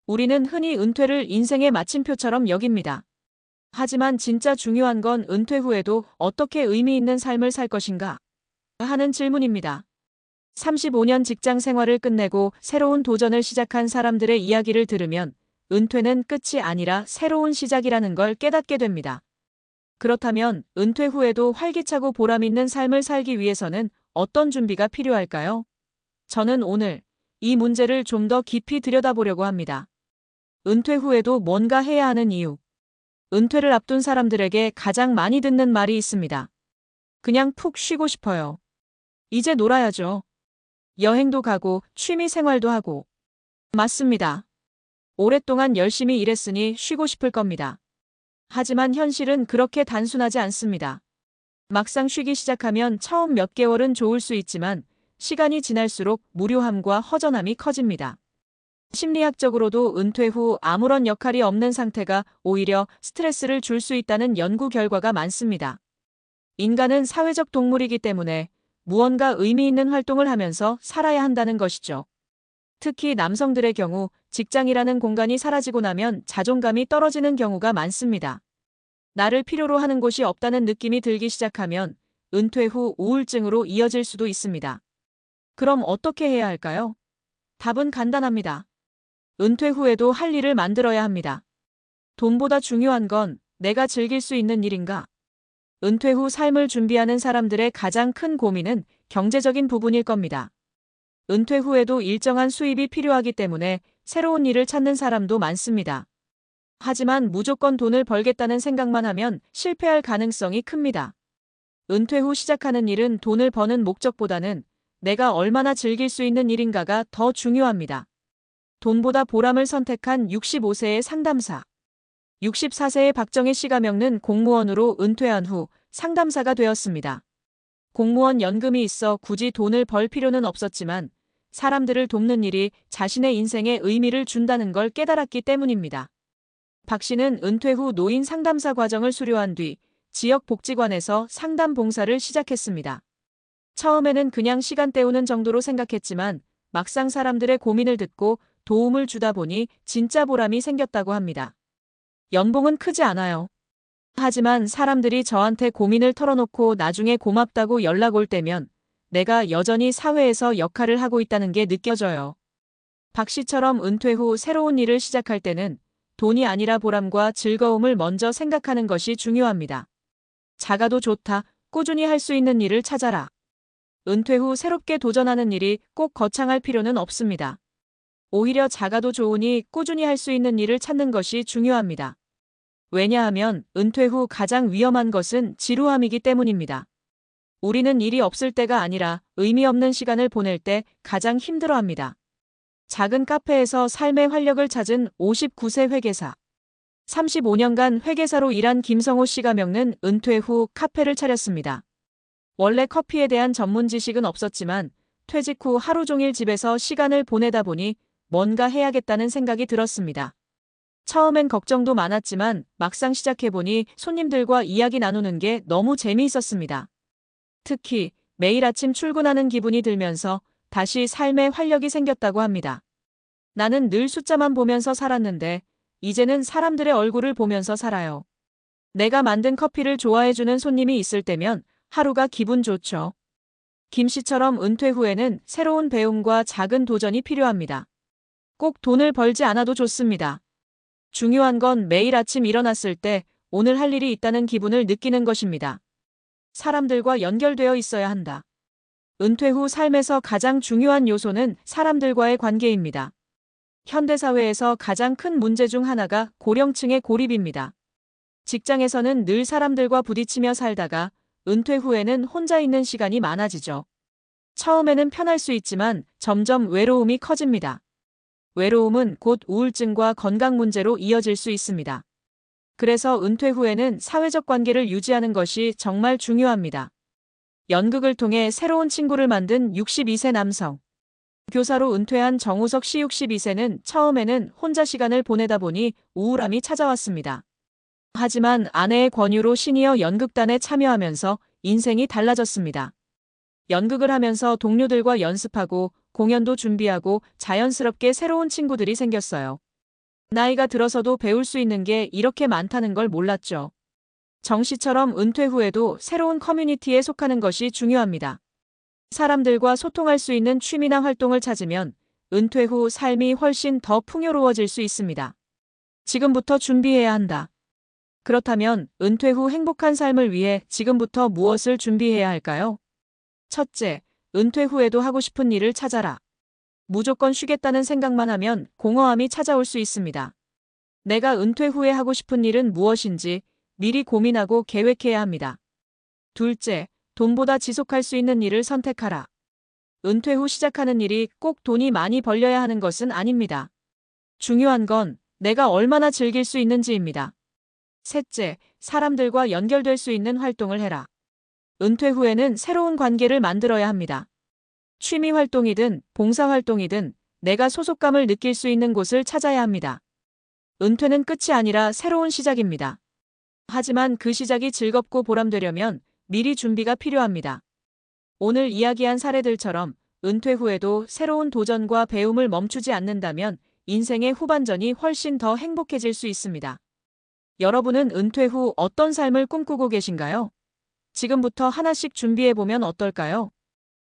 우리는 흔히 은퇴를 인생의 마침표처럼 여깁니다. 하지만 진짜 중요한 건 은퇴 후에도 어떻게 의미 있는 삶을 살 것인가 하는 질문입니다. 35년 직장 생활을 끝내고 새로운 도전을 시작한 사람들의 이야기를 들으면 은퇴는 끝이 아니라 새로운 시작이라는 걸 깨닫게 됩니다. 그렇다면 은퇴 후에도 활기차고 보람 있는 삶을 살기 위해서는 어떤 준비가 필요할까요? 저는 오늘 이 문제를 좀 더 깊이 들여다보려고 합니다. 은퇴 후에도 뭔가 해야 하는 이유. 은퇴를 앞둔 사람들에게 가장 많이 듣는 말이 있습니다. 그냥 푹 쉬고 싶어요. 이제 놀아야죠. 여행도 가고 취미 생활도 하고. 맞습니다. 오랫동안 열심히 일했으니 쉬고 싶을 겁니다. 하지만 현실은 그렇게 단순하지 않습니다. 막상 쉬기 시작하면 처음 몇 개월은 좋을 수 있지만 시간이 지날수록 무료함과 허전함이 커집니다. 심리학적으로도 은퇴 후 아무런 역할이 없는 상태가 오히려 스트레스를 줄 수 있다는 연구 결과가 많습니다. 인간은 사회적 동물이기 때문에 무언가 의미 있는 활동을 하면서 살아야 한다는 것이죠. 특히 남성들의 경우 직장이라는 공간이 사라지고 나면 자존감이 떨어지는 경우가 많습니다. 나를 필요로 하는 곳이 없다는 느낌이 들기 시작하면 은퇴 후 우울증으로 이어질 수도 있습니다. 그럼 어떻게 해야 할까요? 답은 간단합니다. 은퇴 후에도 할 일을 만들어야 합니다. 돈보다 중요한 건 내가 즐길 수 있는 일인가? 은퇴 후 삶을 준비하는 사람들의 가장 큰 고민은 경제적인 부분일 겁니다. 은퇴 후에도 일정한 수입이 필요하기 때문에 새로운 일을 찾는 사람도 많습니다. 하지만 무조건 돈을 벌겠다는 생각만 하면 실패할 가능성이 큽니다. 은퇴 후 시작하는 일은 돈을 버는 목적보다는 내가 얼마나 즐길 수 있는 일인가가 더 중요합니다. 돈보다 보람을 선택한 65세의 상담사. 64세의 박정희 씨가 겪는 공무원으로 은퇴한 후 상담사가 되었습니다. 공무원 연금이 있어 굳이 돈을 벌 필요는 없었지만 사람들을 돕는 일이 자신의 인생에 의미를 준다는 걸 깨달았기 때문입니다. 박 씨는 은퇴 후 노인 상담사 과정을 수료한 뒤 지역 복지관에서 상담 봉사를 시작했습니다. 처음에는 그냥 시간 때우는 정도로 생각했지만 막상 사람들의 고민을 듣고 도움을 주다 보니 진짜 보람이 생겼다고 합니다. 연봉은 크지 않아요. 하지만 사람들이 저한테 고민을 털어놓고 나중에 고맙다고 연락 올 때면 내가 여전히 사회에서 역할을 하고 있다는 게 느껴져요. 박 씨처럼 은퇴 후 새로운 일을 시작할 때는 돈이 아니라 보람과 즐거움을 먼저 생각하는 것이 중요합니다. 작아도 좋다. 꾸준히 할 수 있는 일을 찾아라. 은퇴 후 새롭게 도전하는 일이 꼭 거창할 필요는 없습니다. 오히려 작아도 좋으니 꾸준히 할 수 있는 일을 찾는 것이 중요합니다. 왜냐하면 은퇴 후 가장 위험한 것은 지루함이기 때문입니다. 우리는 일이 없을 때가 아니라 의미 없는 시간을 보낼 때 가장 힘들어합니다. 작은 카페에서 삶의 활력을 찾은 59세 회계사. 35년간 회계사로 일한 김성호 씨가 겪는 은퇴 후 카페를 차렸습니다. 원래 커피에 대한 전문 지식은 없었지만 퇴직 후 하루 종일 집에서 시간을 보내다 보니 뭔가 해야겠다는 생각이 들었습니다. 처음엔 걱정도 많았지만 막상 시작해보니 손님들과 이야기 나누는 게 너무 재미있었습니다. 특히 매일 아침 출근하는 기분이 들면서 다시 삶에 활력이 생겼다고 합니다. 나는 늘 숫자만 보면서 살았는데 이제는 사람들의 얼굴을 보면서 살아요. 내가 만든 커피를 좋아해주는 손님이 있을 때면 하루가 기분 좋죠. 김 씨처럼 은퇴 후에는 새로운 배움과 작은 도전이 필요합니다. 꼭 돈을 벌지 않아도 좋습니다. 중요한 건 매일 아침 일어났을 때 오늘 할 일이 있다는 기분을 느끼는 것입니다. 사람들과 연결되어 있어야 한다. 은퇴 후 삶에서 가장 중요한 요소는 사람들과의 관계입니다. 현대사회에서 가장 큰 문제 중 하나가 고령층의 고립입니다. 직장에서는 늘 사람들과 부딪히며 살다가 은퇴 후에는 혼자 있는 시간이 많아지죠. 처음에는 편할 수 있지만 점점 외로움이 커집니다. 외로움은 곧 우울증과 건강 문제로 이어질 수 있습니다. 그래서 은퇴 후에는 사회적 관계를 유지하는 것이 정말 중요합니다. 연극을 통해 새로운 친구를 만든 62세 남성. 교사로 은퇴한 정우석 씨 62세는 처음에는 혼자 시간을 보내다 보니 우울함이 찾아왔습니다. 하지만 아내의 권유로 시니어 연극단에 참여하면서 인생이 달라졌습니다. 연극을 하면서 동료들과 연습하고 공연도 준비하고 자연스럽게 새로운 친구들이 생겼어요. 나이가 들어서도 배울 수 있는 게 이렇게 많다는 걸 몰랐죠. 정 씨처럼 은퇴 후에도 새로운 커뮤니티에 속하는 것이 중요합니다. 사람들과 소통할 수 있는 취미나 활동을 찾으면 은퇴 후 삶이 훨씬 더 풍요로워질 수 있습니다. 지금부터 준비해야 한다. 그렇다면 은퇴 후 행복한 삶을 위해 지금부터 무엇을 준비해야 할까요? 첫째, 은퇴 후에도 하고 싶은 일을 찾아라. 무조건 쉬겠다는 생각만 하면 공허함이 찾아올 수 있습니다. 내가 은퇴 후에 하고 싶은 일은 무엇인지 미리 고민하고 계획해야 합니다. 둘째, 돈보다 지속할 수 있는 일을 선택하라. 은퇴 후 시작하는 일이 꼭 돈이 많이 벌려야 하는 것은 아닙니다. 중요한 건 내가 얼마나 즐길 수 있는지입니다. 셋째, 사람들과 연결될 수 있는 활동을 해라. 은퇴 후에는 새로운 관계를 만들어야 합니다. 취미 활동이든 봉사 활동이든 내가 소속감을 느낄 수 있는 곳을 찾아야 합니다. 은퇴는 끝이 아니라 새로운 시작입니다. 하지만 그 시작이 즐겁고 보람되려면 미리 준비가 필요합니다. 오늘 이야기한 사례들처럼 은퇴 후에도 새로운 도전과 배움을 멈추지 않는다면 인생의 후반전이 훨씬 더 행복해질 수 있습니다. 여러분은 은퇴 후 어떤 삶을 꿈꾸고 계신가요? 지금부터 하나씩 준비해보면 어떨까요?